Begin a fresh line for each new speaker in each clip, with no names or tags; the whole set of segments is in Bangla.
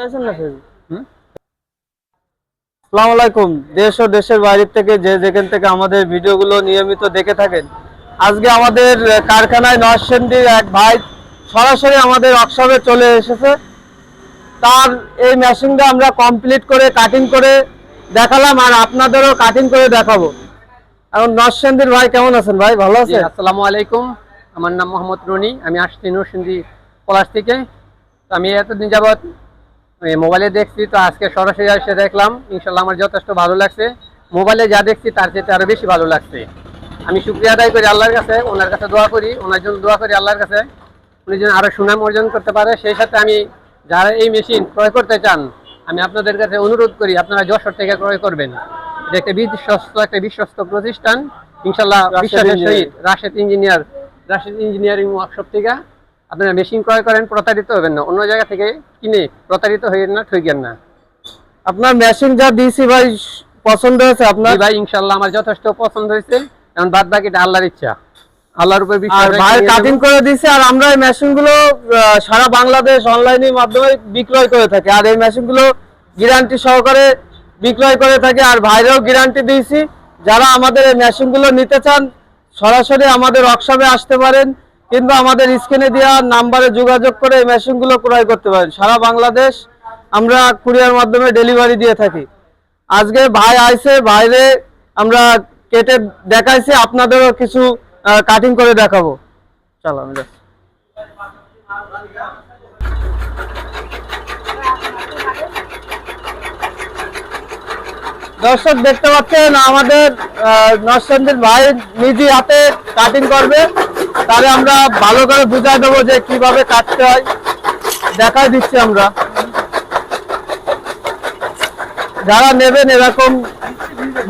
আসসালামু আলাইকুম। দেশ ও দেশের বাইরে থেকে যে যেখান থেকে আমাদের ভিডিওগুলো নিয়মিত দেখে থাকেন, আজকে আমাদের কারখানায় নরসিংদীর এক ভাই সরাসরি আমাদের ওয়ার্কশপে চলে এসেছে। তার এই মেশিনটা আমরা কমপ্লিট করে কাটিং করে দেখালাম, আর আপনাদেরও কাটিং করে দেখাবো। এখন নরসিংদীর ভাই কেমন আছেন? ভাই ভালো আছেন?
আসসালামু আলাইকুম, আমার নাম মোহাম্মদ রনি। আমি আসছি নরসিংদী পলাশ থেকে। আমি এতদিন যাবৎ মোবাইলে দেখছি, তো আজকে সরাসরি এসে দেখলাম। ইনশাল্লাহ আমার যথেষ্ট ভালো লাগছে। মোবাইলে যা দেখছি তার চেয়ে আরো বেশি ভালো লাগছে। আমি শুকরিয়া আদায় করি আল্লাহর কাছে, ওনার কাছে দোয়া করি, ওনার জন্য দোয়া করি আল্লাহর কাছে, উনি যেন আরো সুনাম অর্জন করতে পারে। সেই সাথে আমি যারা এই মেশিন ক্রয় করতে চান, আমি আপনাদের কাছে অনুরোধ করি আপনারা যশোর থেকে ক্রয় করবেন। এটা একটা বিশ্বস্ত প্রতিষ্ঠান। ইনশাল্লাহ বিশ্বাসের সহিত রাশেদ ইঞ্জিনিয়ারিং ওয়ার্কশপ থেকে আপনারা মেশিন ক্রয় করেন, প্রতারিত হবেন না। অন্য জায়গা থেকে কিনে প্রতারিত হইয়েন না, ঠকেন না।
আপনার মেশিন যা দিয়েছি ভাই পছন্দ হয়েছে আপনার?
ভাই ইনশাল্লাহ আমার যথেষ্ট পছন্দ হয়েছে। এখন বাদ বাকিটা আল্লাহর ইচ্ছা, আল্লাহর উপর বিশ্বাস।
ভাই কাটিং করে দিয়েছে, আর আমরা এই মেশিনগুলো সারা বাংলাদেশ অনলাইনের মাধ্যমে বিক্রয় করে থাকি। আর এই মেশিনগুলো গ্যারান্টি সহকারে বিক্রয় করে থাকি, আর ভাইরাও গ্যারান্টি দিয়েছি। যারা আমাদের এই মেশিনগুলো নিতে চান সরাসরি আমাদের ওয়ার্কশপে আসতে পারেন, কিন্তু আমাদের স্ক্রিনে দেওয়া নাম্বারে যোগাযোগ করে এই মেশিনগুলো ক্রয় করতে পারেন। সারা বাংলাদেশ আমরা কুরিয়ার মাধ্যমে ডেলিভারি দিয়ে থাকি। আজকে ভাই আইছে, ভাইরে আমরা কেটে দেখাইছি, আপনাদেরও কিছু কাটিং করে দেখাবো। চলো আমি যাচ্ছি। দর্শক দেখতে পাচ্ছেন আমাদের নরসিংদীর ভাই নিজে হাতে কাটিং করবে। তাহলে আমরা ভালো করে বুঝাই দেবো যে কিভাবে কাটতে হয়, দেখাই দিচ্ছি আমরা। যারা নেবেন এরকম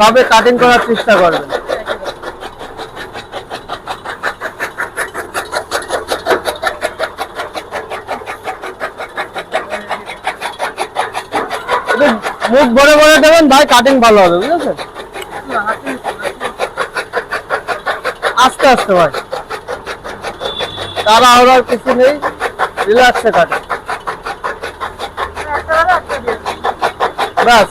ভাবে কাটিং করার চেষ্টা করবেন। মুখ ভরে ভরে দেবেন ভাই, কাটিং ভালো হবে, বুঝেছেন? আস্তে আস্তে ভাই, তারা আর কিছু নেই, রিল্যাক্সে কাটে, ব্যাস।